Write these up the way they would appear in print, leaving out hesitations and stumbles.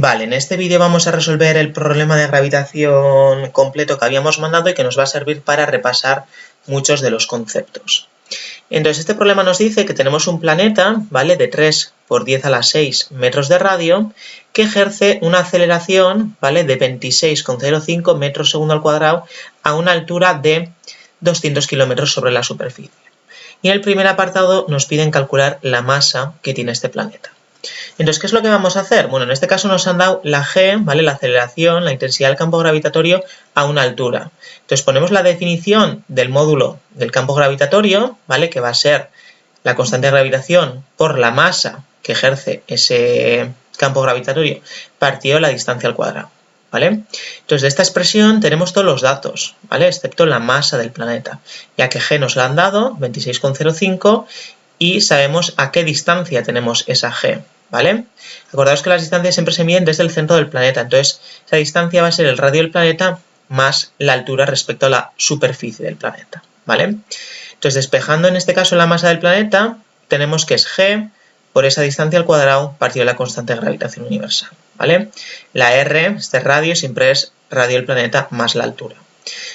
Vale, en este vídeo vamos a resolver el problema de gravitación completo que habíamos mandado y que nos va a servir para repasar muchos de los conceptos. Entonces, este problema nos dice que tenemos un planeta, ¿vale?, de 3 por 10 a la 6 metros de radio, que ejerce una aceleración, ¿vale?, de 26,05 metros segundo al cuadrado a una altura de 200 kilómetros sobre la superficie. Y en el primer apartado nos piden calcular la masa que tiene este planeta. Entonces, ¿qué es lo que vamos a hacer? Bueno, en este caso nos han dado la g, ¿vale?, la aceleración, la intensidad del campo gravitatorio a una altura. Entonces, ponemos la definición del módulo del campo gravitatorio, ¿vale?, que va a ser la constante de gravitación por la masa que ejerce ese campo gravitatorio partido de la distancia al cuadrado, ¿vale? Entonces, de esta expresión tenemos todos los datos, ¿vale?, excepto la masa del planeta, ya que g nos la han dado, 26,05, y sabemos a qué distancia tenemos esa g, ¿vale? Acordaos que las distancias siempre se miden desde el centro del planeta, entonces esa distancia va a ser el radio del planeta más la altura respecto a la superficie del planeta, ¿vale? Entonces, despejando en este caso la masa del planeta, tenemos que es g por esa distancia al cuadrado partido de la constante de gravitación universal, ¿vale? La r, este radio, siempre es radio del planeta más la altura.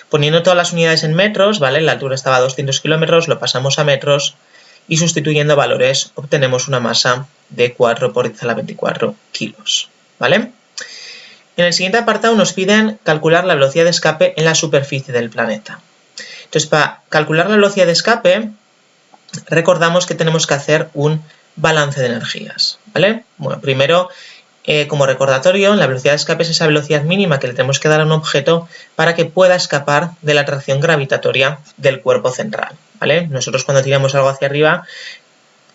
Poniendo todas las unidades en metros, ¿vale? La altura estaba a 200 kilómetros, lo pasamos a metros, y sustituyendo valores obtenemos una masa de 4 por 10 a la 24 kilos, ¿vale? En el siguiente apartado nos piden calcular la velocidad de escape en la superficie del planeta. Entonces, para calcular la velocidad de escape, recordamos que tenemos que hacer un balance de energías, ¿vale? Bueno, primero, como recordatorio, la velocidad de escape es esa velocidad mínima que le tenemos que dar a un objeto para que pueda escapar de la atracción gravitatoria del cuerpo central, ¿vale? Nosotros cuando tiramos algo hacia arriba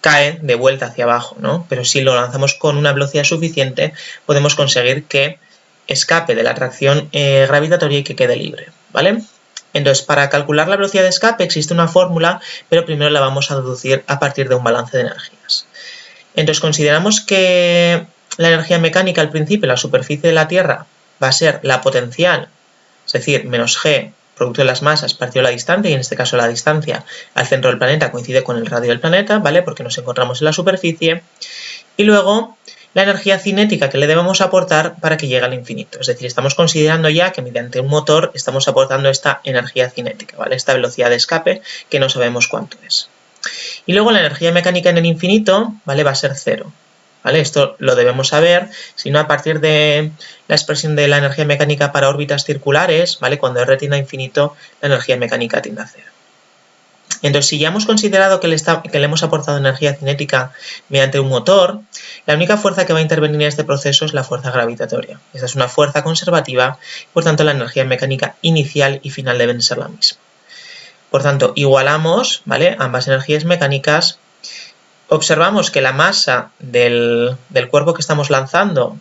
cae de vuelta hacia abajo, ¿no? Pero si lo lanzamos con una velocidad suficiente podemos conseguir que escape de la atracción gravitatoria y que quede libre, ¿vale? Entonces, para calcular la velocidad de escape existe una fórmula, pero primero la vamos a deducir a partir de un balance de energías. Entonces, consideramos que la energía mecánica al principio en la superficie de la Tierra va a ser la potencial, es decir, menos g, producto de las masas partido de la distancia, y en este caso la distancia al centro del planeta coincide con el radio del planeta, ¿vale?, porque nos encontramos en la superficie. Y luego la energía cinética que le debemos aportar para que llegue al infinito. Es decir, estamos considerando ya que mediante un motor estamos aportando esta energía cinética, ¿vale?, esta velocidad de escape que no sabemos cuánto es. Y luego la energía mecánica en el infinito, ¿vale?, va a ser cero, ¿vale? Esto lo debemos saber, si no a partir de la expresión de la energía mecánica para órbitas circulares, ¿vale?, cuando R tiende a infinito, la energía mecánica tiende a cero. Entonces, si ya hemos considerado que le hemos aportado energía cinética mediante un motor, la única fuerza que va a intervenir en este proceso es la fuerza gravitatoria. Esta es una fuerza conservativa, por tanto la energía mecánica inicial y final deben ser la misma. Por tanto, igualamos, ¿vale?, ambas energías mecánicas. Observamos que la masa del cuerpo que estamos lanzando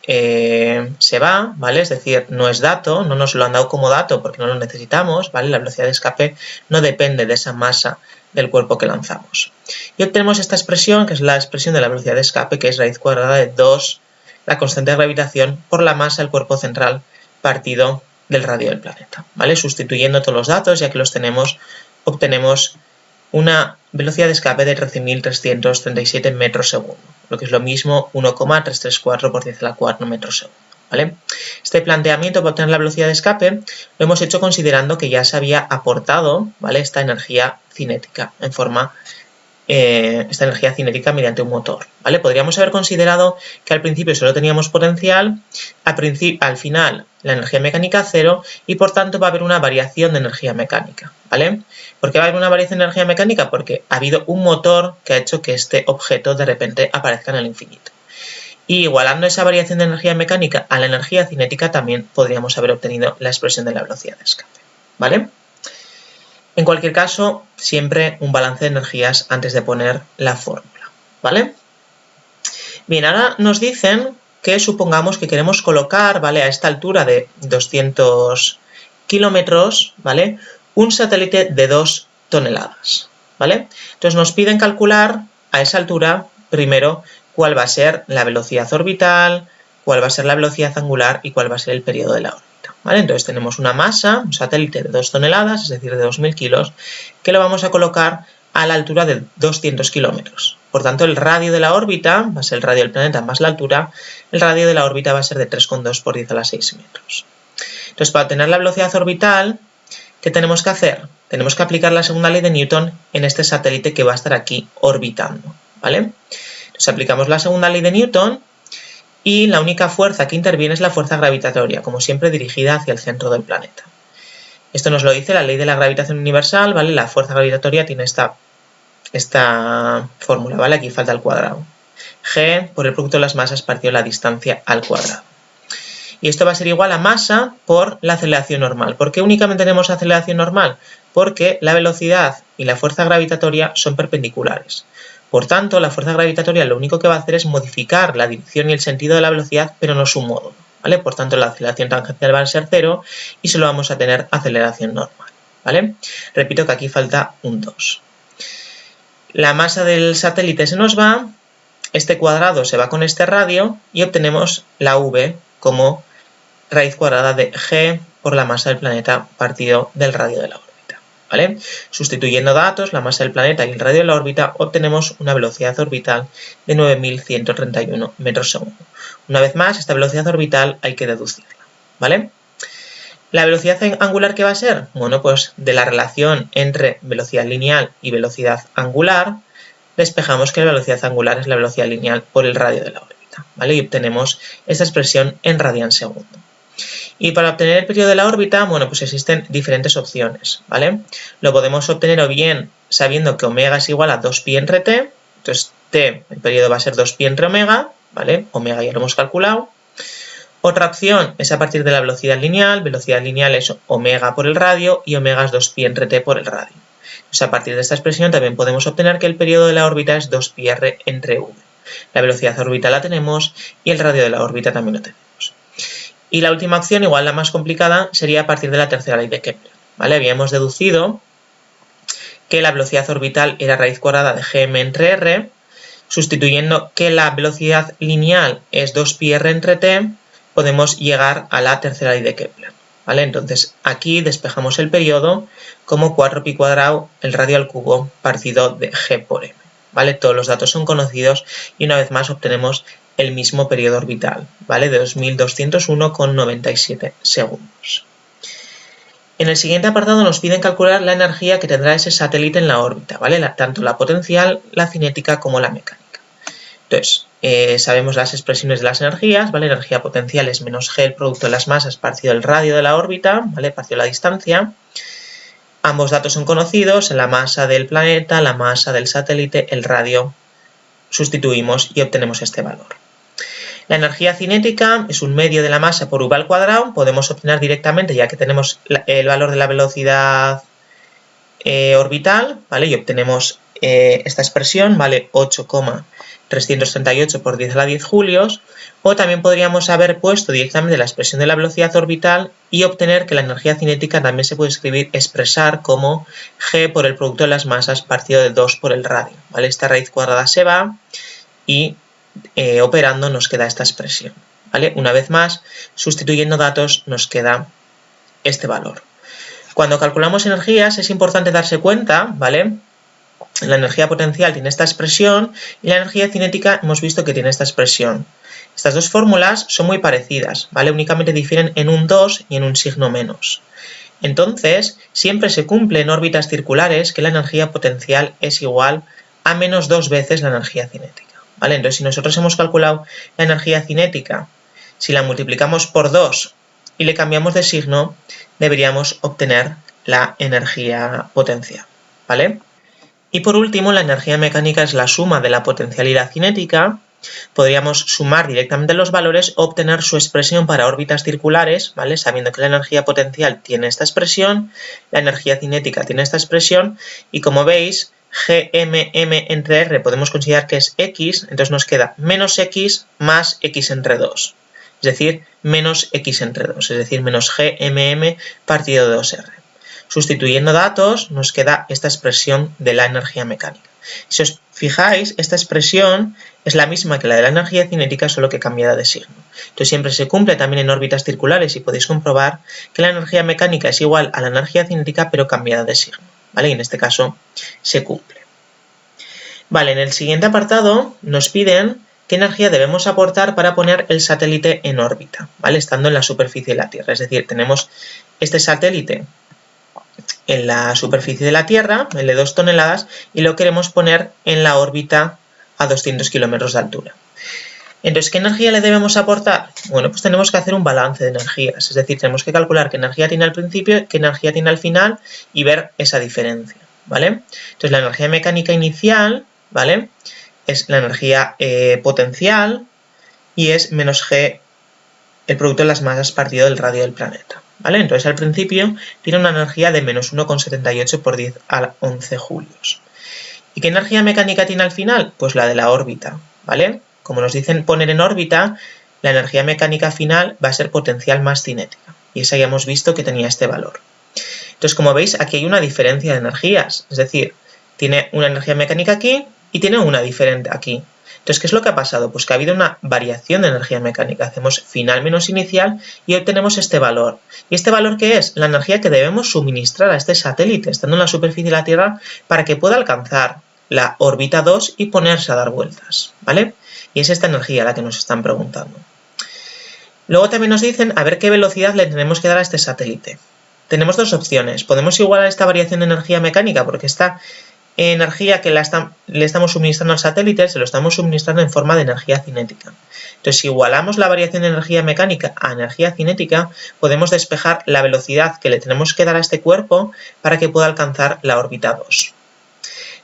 se va, ¿vale? Es decir, no es dato, no nos lo han dado como dato porque no lo necesitamos, ¿vale? La velocidad de escape no depende de esa masa del cuerpo que lanzamos. Y obtenemos esta expresión, que es la expresión de la velocidad de escape, que es raíz cuadrada de 2, la constante de gravitación, por la masa del cuerpo central partido del radio del planeta, ¿vale? Sustituyendo todos los datos, ya que los tenemos, obtenemos una velocidad de escape de 13.337 metros segundo, lo que es lo mismo 1,334 por 10 a la 4 metros segundo, ¿vale? Este planteamiento para obtener la velocidad de escape lo hemos hecho considerando que ya se había aportado, ¿vale?, esta energía cinética en forma esta energía cinética mediante un motor, ¿vale? Podríamos haber considerado que al principio solo teníamos potencial, al final la energía mecánica cero, y por tanto va a haber una variación de energía mecánica, ¿vale? ¿Por qué va a haber una variación de energía mecánica? Porque ha habido un motor que ha hecho que este objeto de repente aparezca en el infinito. Y igualando esa variación de energía mecánica a la energía cinética también podríamos haber obtenido la expresión de la velocidad de escape, ¿vale? En cualquier caso, siempre un balance de energías antes de poner la fórmula, ¿vale? Bien, ahora nos dicen que supongamos que queremos colocar, ¿vale?, a esta altura de 200 kilómetros, ¿vale?, un satélite de 2 toneladas, ¿vale? Entonces nos piden calcular a esa altura, primero, cuál va a ser la velocidad orbital, cuál va a ser la velocidad angular y cuál va a ser el periodo de la órbita, ¿vale? Entonces tenemos una masa, un satélite de 2 toneladas, es decir, de 2.000 kilos, que lo vamos a colocar a la altura de 200 kilómetros. Por tanto, el radio de la órbita va a ser el radio del planeta más la altura. El radio de la órbita va a ser de 3,2 por 10 a la 6 metros. Entonces, para obtener la velocidad orbital, ¿qué tenemos que hacer? Tenemos que aplicar la segunda ley de Newton en este satélite que va a estar aquí orbitando, ¿vale? Entonces, aplicamos la segunda ley de Newton y la única fuerza que interviene es la fuerza gravitatoria, como siempre dirigida hacia el centro del planeta. Esto nos lo dice la ley de la gravitación universal, ¿vale? La fuerza gravitatoria tiene esta fórmula, ¿vale? Aquí falta el cuadrado. G por el producto de las masas partido la distancia al cuadrado. Y esto va a ser igual a masa por la aceleración normal. ¿Por qué únicamente tenemos aceleración normal? Porque la velocidad y la fuerza gravitatoria son perpendiculares. Por tanto, la fuerza gravitatoria lo único que va a hacer es modificar la dirección y el sentido de la velocidad, pero no su módulo, ¿vale? Por tanto, la aceleración tangencial va a ser 0 y solo vamos a tener aceleración normal, ¿vale? Repito que aquí falta un 2. La masa del satélite se nos va, este cuadrado se va con este radio y obtenemos la V como raíz cuadrada de G por la masa del planeta partido del radio de la órbita, ¿vale? Sustituyendo datos, la masa del planeta y el radio de la órbita, obtenemos una velocidad orbital de 9.131 metros segundo. Una vez más, esta velocidad orbital hay que deducirla, ¿vale? ¿La velocidad angular qué va a ser? Bueno, pues de la relación entre velocidad lineal y velocidad angular, despejamos que la velocidad angular es la velocidad lineal por el radio de la órbita, ¿vale? Y obtenemos esta expresión en radian segundo. Y para obtener el periodo de la órbita, bueno, pues existen diferentes opciones, ¿vale? Lo podemos obtener o bien sabiendo que omega es igual a 2pi entre t, entonces t, el periodo va a ser 2pi entre omega, ¿vale? Omega ya lo hemos calculado. Otra opción es a partir de la velocidad lineal es omega por el radio y omega es 2pi entre t por el radio. Entonces, a partir de esta expresión también podemos obtener que el periodo de la órbita es 2πr entre v. La velocidad orbital la tenemos y el radio de la órbita también lo tenemos. Y la última opción, igual la más complicada, sería a partir de la tercera ley de Kepler, ¿vale? Habíamos deducido que la velocidad orbital era raíz cuadrada de gm entre r, sustituyendo que la velocidad lineal es 2πr entre t, podemos llegar a la tercera ley de Kepler, ¿vale? Entonces aquí despejamos el periodo como 4pi cuadrado el radio al cubo partido de g por m, ¿vale? Todos los datos son conocidos y una vez más obtenemos el mismo periodo orbital, ¿vale? De 2201,97 segundos. En el siguiente apartado nos piden calcular la energía que tendrá ese satélite en la órbita, ¿vale? Tanto la potencial, la cinética como la mecánica. Entonces, sabemos las expresiones de las energías, ¿vale? Energía potencial es menos g el producto de las masas partido el radio de la órbita, ¿vale? Partido la distancia. Ambos datos son conocidos, la masa del planeta, la masa del satélite, el radio. Sustituimos y obtenemos este valor. La energía cinética es un medio de la masa por v al cuadrado. Podemos obtener directamente, ya que tenemos el valor de la velocidad orbital, ¿vale? Y obtenemos esta expresión, ¿vale? 8,338 por 10 a la 10 julios. O también podríamos haber puesto directamente la expresión de la velocidad orbital y obtener que la energía cinética también se puede expresar como g por el producto de las masas partido de 2 por el radio, ¿vale? Esta raíz cuadrada se va y operando nos queda esta expresión, ¿vale? Una vez más, sustituyendo datos nos queda este valor. Cuando calculamos energías es importante darse cuenta, ¿vale? La energía potencial tiene esta expresión y la energía cinética hemos visto que tiene esta expresión. Estas dos fórmulas son muy parecidas, ¿vale? Únicamente difieren en un 2 y en un signo menos. Entonces, siempre se cumple en órbitas circulares que la energía potencial es igual a menos 2 veces la energía cinética, ¿vale? Entonces, si nosotros hemos calculado la energía cinética, si la multiplicamos por 2 y le cambiamos de signo, deberíamos obtener la energía potencial, ¿vale? Y por último, la energía mecánica es la suma de la potencial y la cinética. Podríamos sumar directamente los valores o obtener su expresión para órbitas circulares, ¿vale? Sabiendo que la energía potencial tiene esta expresión, la energía cinética tiene esta expresión y como veis, gmm entre r podemos considerar que es x, entonces nos queda menos x más x entre 2, es decir, menos x entre 2, es decir, menos gmm partido de 2r. Sustituyendo datos nos queda esta expresión de la energía mecánica. Si os fijáis, esta expresión es la misma que la de la energía cinética, solo que cambiada de signo. Entonces siempre se cumple también en órbitas circulares y podéis comprobar que la energía mecánica es igual a la energía cinética pero cambiada de signo, ¿vale? Y en este caso se cumple. Vale, en el siguiente apartado nos piden qué energía debemos aportar para poner el satélite en órbita, ¿vale? Estando en la superficie de la Tierra. Es decir, tenemos este satélite en la superficie de la Tierra, el de 2 toneladas, y lo queremos poner en la órbita a 200 kilómetros de altura. Entonces, ¿qué energía le debemos aportar? Bueno, pues tenemos que hacer un balance de energías, es decir, tenemos que calcular qué energía tiene al principio, qué energía tiene al final y ver esa diferencia, ¿vale? Entonces, la energía mecánica inicial, ¿vale?, es la energía potencial y es menos G, el producto de las masas partido del radio del planeta, ¿vale? Entonces, al principio tiene una energía de menos 1,78 por 10 a 11 julios. ¿Y qué energía mecánica tiene al final? Pues la de la órbita, ¿vale? Como nos dicen poner en órbita, la energía mecánica final va a ser potencial más cinética. Y esa ya hemos visto que tenía este valor. Entonces, como veis, aquí hay una diferencia de energías. Es decir, tiene una energía mecánica aquí y tiene una diferente aquí. Entonces, ¿qué es lo que ha pasado? Pues que ha habido una variación de energía mecánica. Hacemos final menos inicial y obtenemos este valor. ¿Y este valor qué es? La energía que debemos suministrar a este satélite, estando en la superficie de la Tierra, para que pueda alcanzar la órbita 2 y ponerse a dar vueltas, ¿vale? Y es esta energía la que nos están preguntando. Luego también nos dicen a ver qué velocidad le tenemos que dar a este satélite. Tenemos dos opciones. Podemos igualar esta variación de energía mecánica porque esta energía que le estamos suministrando al satélite se lo estamos suministrando en forma de energía cinética. Entonces, si igualamos la variación de energía mecánica a energía cinética, podemos despejar la velocidad que le tenemos que dar a este cuerpo para que pueda alcanzar la órbita 2.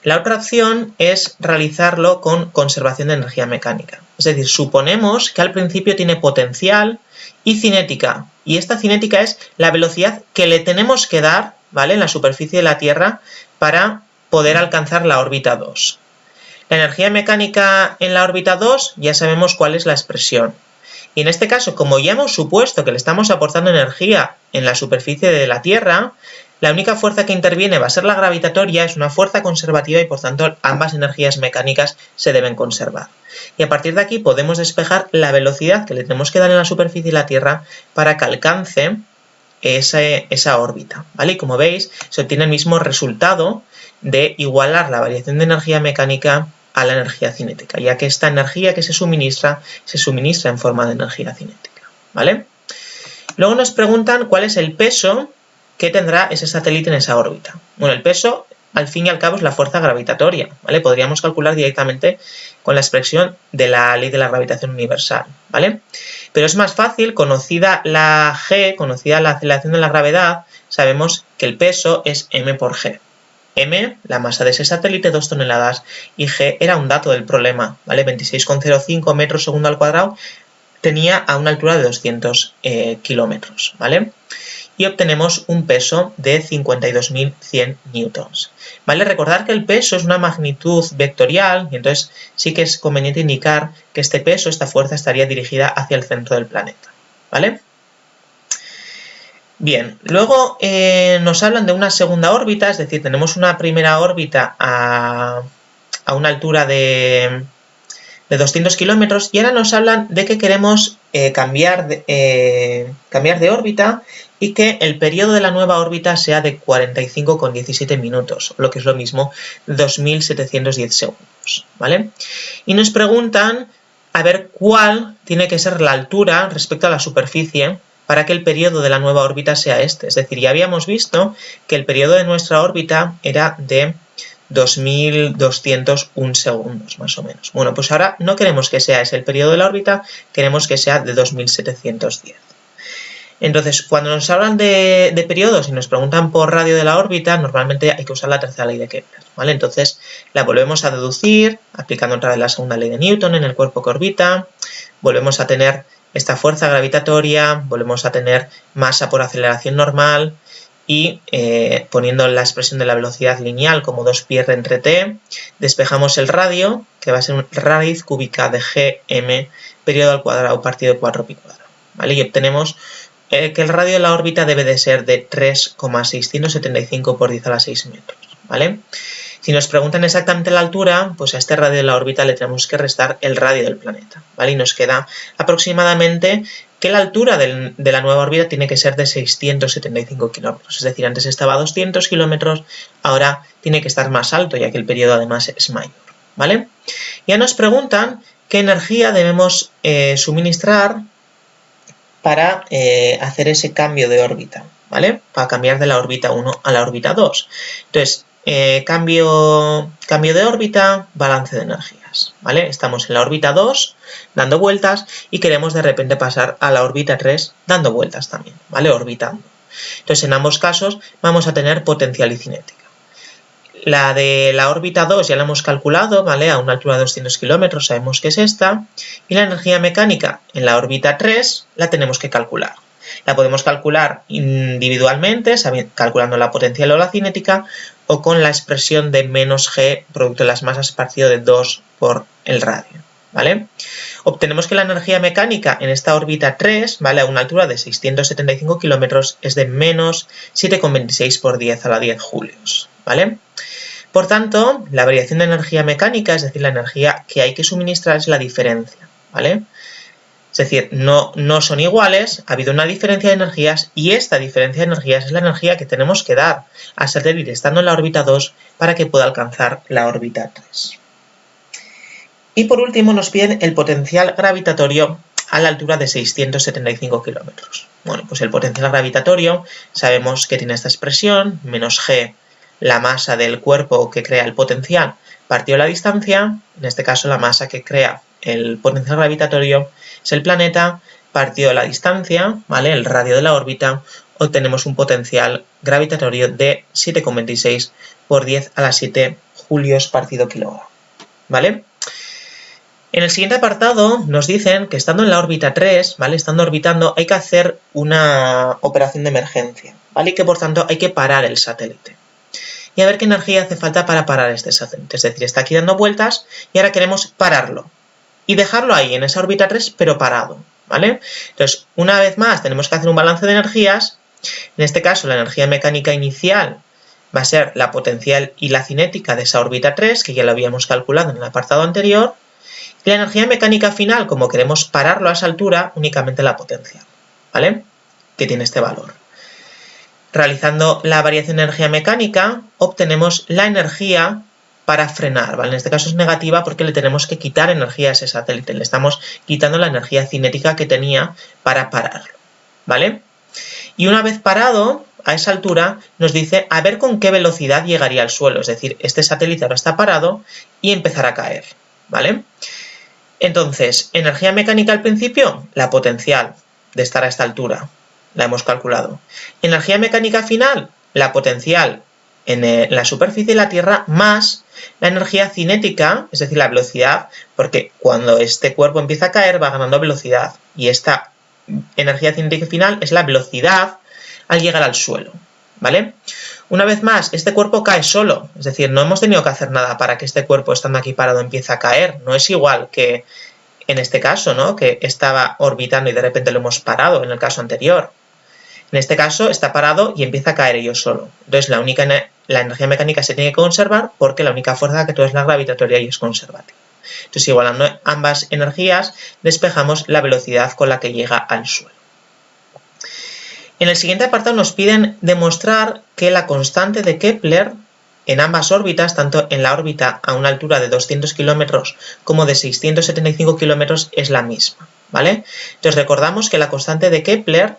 La otra opción es realizarlo con conservación de energía mecánica. Es decir, suponemos que al principio tiene potencial y cinética. Y esta cinética es la velocidad que le tenemos que dar, ¿vale?, en la superficie de la Tierra para poder alcanzar la órbita 2. La energía mecánica en la órbita 2 ya sabemos cuál es la expresión. Y en este caso, como ya hemos supuesto que le estamos aportando energía en la superficie de la Tierra, la única fuerza que interviene va a ser la gravitatoria, es una fuerza conservativa y por tanto ambas energías mecánicas se deben conservar. Y a partir de aquí podemos despejar la velocidad que le tenemos que dar en la superficie de la Tierra para que alcance esa órbita, ¿vale? Y como veis, se obtiene el mismo resultado de igualar la variación de energía mecánica a la energía cinética, ya que esta energía que se suministra en forma de energía cinética, ¿vale? Luego nos preguntan cuál es el peso que tendrá ese satélite en esa órbita. Bueno, el peso, al fin y al cabo, es la fuerza gravitatoria, ¿vale? Podríamos calcular directamente con la expresión de la ley de la gravitación universal, ¿vale? Pero es más fácil, conocida la G, conocida la aceleración de la gravedad, sabemos que el peso es m por g. M, la masa de ese satélite, 2 toneladas, y G era un dato del problema, ¿vale? 26,05 metros segundo al cuadrado, tenía a una altura de 200 kilómetros, ¿vale? Y obtenemos un peso de 52.100 newtons. Vale recordar que el peso es una magnitud vectorial y entonces sí que es conveniente indicar que este peso, esta fuerza, estaría dirigida hacia el centro del planeta, ¿vale? Bien, luego nos hablan de una segunda órbita, es decir, tenemos una primera órbita a una altura de 200 kilómetros y ahora nos hablan de que queremos cambiar de órbita y que el periodo de la nueva órbita sea de 45,17 minutos, lo que es lo mismo, 2.710 segundos, ¿vale? Y nos preguntan a ver cuál tiene que ser la altura respecto a la superficie para que el periodo de la nueva órbita sea este. Es decir, ya habíamos visto que el periodo de nuestra órbita era de 2.201 segundos, más o menos. Bueno, pues ahora no queremos que sea ese el periodo de la órbita, queremos que sea de 2.710. Entonces, cuando nos hablan de periodos y nos preguntan por radio de la órbita, normalmente hay que usar la tercera ley de Kepler, ¿vale? Entonces, la volvemos a deducir, aplicando otra vez la segunda ley de Newton en el cuerpo que orbita, volvemos a tener esta fuerza gravitatoria, volvemos a tener masa por aceleración normal, y poniendo la expresión de la velocidad lineal como 2πr entre t, despejamos el radio, que va a ser raíz cúbica de gm, periodo al cuadrado partido 4π², ¿vale? Y obtenemos que el radio de la órbita debe de ser de 3,675 por 10 a la 6 metros, ¿vale? Si nos preguntan exactamente la altura, pues a este radio de la órbita le tenemos que restar el radio del planeta, ¿vale? Y nos queda aproximadamente que la altura de la nueva órbita tiene que ser de 675 kilómetros. Es decir, antes estaba a 200 kilómetros, ahora tiene que estar más alto, ya que el periodo además es mayor, ¿vale? Ya nos preguntan qué energía debemos suministrar para hacer ese cambio de órbita, ¿vale? Para cambiar de la órbita 1 a la órbita 2. Entonces, cambio de órbita, balance de energías, ¿vale? Estamos en la órbita 2 dando vueltas y queremos de repente pasar a la órbita 3 dando vueltas también, ¿vale? Orbitando. Entonces, en ambos casos vamos a tener potencial y cinética. La de la órbita 2 ya la hemos calculado, ¿vale? A una altura de 200 kilómetros sabemos que es esta. Y la energía mecánica en la órbita 3 la tenemos que calcular. La podemos calcular individualmente, calculando la potencial o la cinética, o con la expresión de menos g producto de las masas partido de 2 por el radio, ¿vale? Obtenemos que la energía mecánica en esta órbita 3, ¿vale? A una altura de 675 kilómetros es de menos 7,26 por 10 a la 10 julios, ¿vale? Por tanto, la variación de energía mecánica, es decir, la energía que hay que suministrar, es la diferencia, ¿vale? Es decir, no son iguales, ha habido una diferencia de energías y esta diferencia de energías es la energía que tenemos que dar al satélite estando en la órbita 2 para que pueda alcanzar la órbita 3. Y por último nos piden el potencial gravitatorio a la altura de 675 kilómetros. Bueno, pues el potencial gravitatorio sabemos que tiene esta expresión, menos g, la masa del cuerpo que crea el potencial partido la distancia, en este caso la masa que crea el potencial gravitatorio es el planeta, partido la distancia, ¿vale? El radio de la órbita, obtenemos un potencial gravitatorio de 7,26 por 10 a la 7 julios partido kilogramo, ¿vale? En el siguiente apartado nos dicen que estando en la órbita 3, ¿vale? Estando orbitando, hay que hacer una operación de emergencia, ¿vale? Y que por tanto hay que parar el satélite. Y a ver qué energía hace falta para parar este satélite. Es decir, está aquí dando vueltas y ahora queremos pararlo. Y dejarlo ahí, en esa órbita 3, pero parado, ¿vale? Entonces, una vez más, tenemos que hacer un balance de energías. En este caso, la energía mecánica inicial va a ser la potencial y la cinética de esa órbita 3, que ya lo habíamos calculado en el apartado anterior. Y la energía mecánica final, como queremos pararlo a esa altura, únicamente la potencial, ¿vale? Que tiene este valor. Realizando la variación de energía mecánica, obtenemos la energía para frenar, ¿vale? En este caso es negativa porque le tenemos que quitar energía a ese satélite, le estamos quitando la energía cinética que tenía para pararlo, ¿vale? Y una vez parado, a esa altura, nos dice a ver con qué velocidad llegaría al suelo, es decir, este satélite ahora está parado y empezará a caer, ¿vale? Entonces, energía mecánica al principio, la potencial de estar a esta altura, la hemos calculado. Energía mecánica final, la potencial en la superficie de la Tierra más la energía cinética, es decir, la velocidad, porque cuando este cuerpo empieza a caer va ganando velocidad y esta energía cinética final es la velocidad al llegar al suelo, ¿vale? Una vez más, este cuerpo cae solo, es decir, no hemos tenido que hacer nada para que este cuerpo estando aquí parado empiece a caer, no es igual que en este caso, ¿no? Que estaba orbitando y de repente lo hemos parado en el caso anterior. En este caso está parado y empieza a caer ello solo. Entonces la energía mecánica se tiene que conservar porque la única fuerza que actúa es la gravitatoria y es conservativa. Entonces, igualando ambas energías, despejamos la velocidad con la que llega al suelo. En el siguiente apartado nos piden demostrar que la constante de Kepler en ambas órbitas, tanto en la órbita a una altura de 200 kilómetros como de 675 kilómetros, es la misma, ¿vale? Entonces recordamos que la constante de Kepler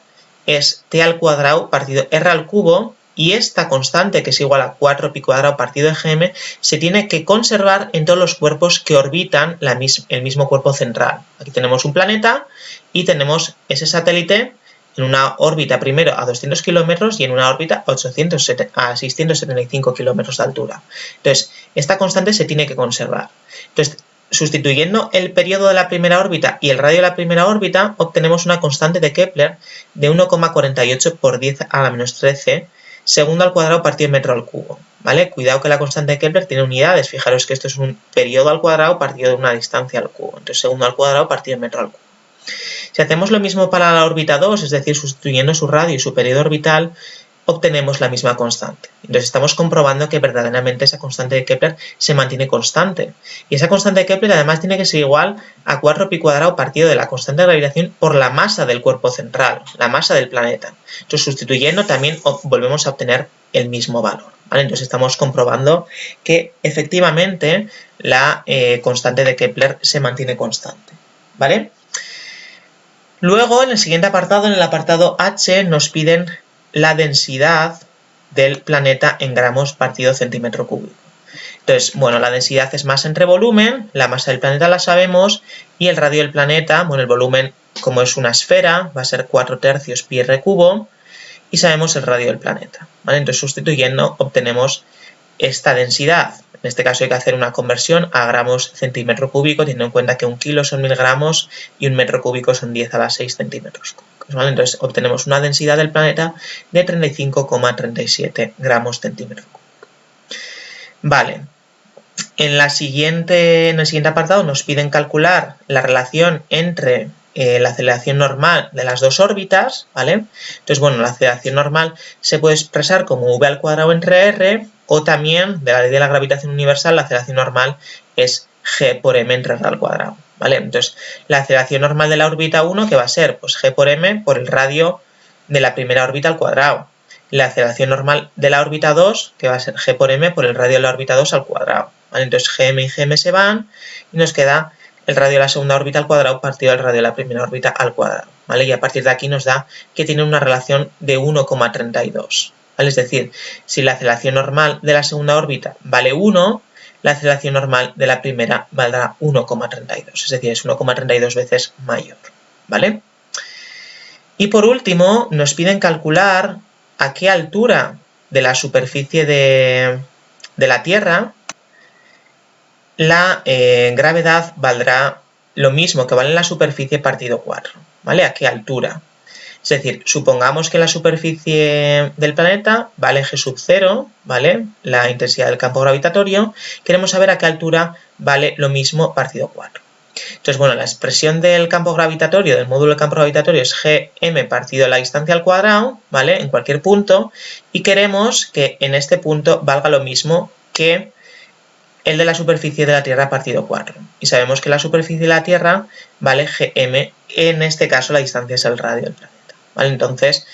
es t al cuadrado partido r al cubo y esta constante, que es igual a 4pi cuadrado partido gm, se tiene que conservar en todos los cuerpos que orbitan el mismo cuerpo central. Aquí tenemos un planeta y tenemos ese satélite en una órbita primero a 200 kilómetros y en una órbita a 675 kilómetros de altura. Entonces, esta constante se tiene que conservar. Entonces, sustituyendo el periodo de la primera órbita y el radio de la primera órbita, obtenemos una constante de Kepler de 1,48 por 10 a la menos 13 segundo al cuadrado partido metro al cubo, ¿vale? Cuidado que la constante de Kepler tiene unidades, fijaros que esto es un periodo al cuadrado partido de una distancia al cubo, entonces segundo al cuadrado partido metro al cubo. Si hacemos lo mismo para la órbita 2, es decir, sustituyendo su radio y su periodo orbital, obtenemos la misma constante. Entonces estamos comprobando que verdaderamente esa constante de Kepler se mantiene constante. Y esa constante de Kepler además tiene que ser igual a 4pi cuadrado partido de la constante de gravitación por la masa del cuerpo central, la masa del planeta. Entonces sustituyendo también volvemos a obtener el mismo valor, ¿vale? Entonces estamos comprobando que efectivamente la constante de Kepler se mantiene constante, ¿vale? Luego, en el siguiente apartado, en el apartado H, nos piden la densidad del planeta en gramos partido centímetro cúbico. Entonces, bueno, la densidad es masa entre volumen, la masa del planeta la sabemos, y el radio del planeta, bueno, el volumen, como es una esfera, va a ser 4/3 pi r cubo, y sabemos el radio del planeta, ¿vale? Entonces, sustituyendo, obtenemos esta densidad. En este caso hay que hacer una conversión a gramos centímetro cúbico, teniendo en cuenta que 1 kilo son 1000 gramos y 1 metro cúbico son 10⁻⁶ centímetros cúbicos, ¿vale? Entonces obtenemos una densidad del planeta de 35,37 gramos centímetro cúbico. Vale. En el siguiente apartado nos piden calcular la relación entre la aceleración normal de las dos órbitas, ¿vale? Entonces, bueno, la aceleración normal se puede expresar como v² entre r, o también, de la ley de la gravitación universal, la aceleración normal es g por m entre r², ¿vale? Entonces, la aceleración normal de la órbita 1, ¿qué va a ser? Pues g por m por el radio de la primera órbita al cuadrado. La aceleración normal de la órbita 2, que va a ser g por m por el radio de la órbita 2 al cuadrado, ¿vale? Entonces, gm y gm se van y nos queda el radio de la segunda órbita al cuadrado partido del radio de la primera órbita al cuadrado, ¿vale? Y a partir de aquí nos da que tiene una relación de 1,32, ¿vale? Es decir, si la aceleración normal de la segunda órbita vale 1, la aceleración normal de la primera valdrá 1,32, es decir, es 1,32 veces mayor, ¿vale? Y por último, nos piden calcular a qué altura de la superficie de la Tierra la gravedad valdrá lo mismo que vale en la superficie partido 4, ¿vale? ¿A qué altura? Es decir, supongamos que la superficie del planeta vale g sub 0, ¿vale? La intensidad del campo gravitatorio. Queremos saber a qué altura vale lo mismo partido 4. Entonces, bueno, la expresión del campo gravitatorio, del módulo del campo gravitatorio es gm partido la distancia al cuadrado, ¿vale? En cualquier punto. Y queremos que en este punto valga lo mismo que el de la superficie de la Tierra partido 4. Y sabemos que la superficie de la Tierra vale gm, en este caso la distancia es el radio del planeta, ¿vale? Entonces,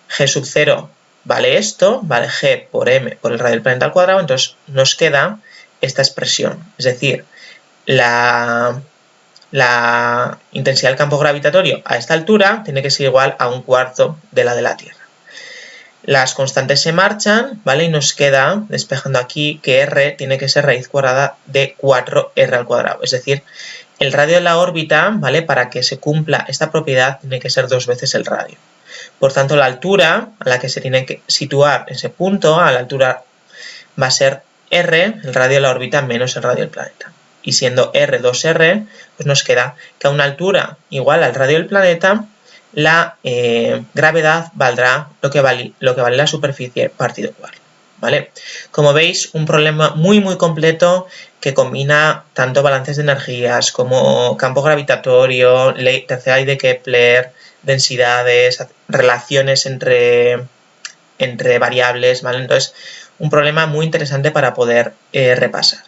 g sub 0 vale esto, vale g por m por el radio del planeta al cuadrado, entonces nos queda esta expresión, es decir, la intensidad del campo gravitatorio a esta altura tiene que ser igual a 1/4 de la de la Tierra. Las constantes se marchan, ¿vale? Y nos queda, despejando aquí, que r tiene que ser raíz cuadrada de 4r². Es decir, el radio de la órbita, ¿vale? Para que se cumpla esta propiedad tiene que ser 2 veces el radio. Por tanto, la altura a la que se tiene que situar ese punto, a la altura va a ser r, el radio de la órbita, menos el radio del planeta. Y siendo r 2r, pues nos queda que a una altura igual al radio del planeta, la gravedad valdrá lo que vale la superficie partido 4, ¿vale? Como veis, un problema muy completo que combina tanto balances de energías como campo gravitatorio, tercera ley de Kepler, densidades, relaciones entre variables, ¿vale? Entonces, un problema muy interesante para poder repasar.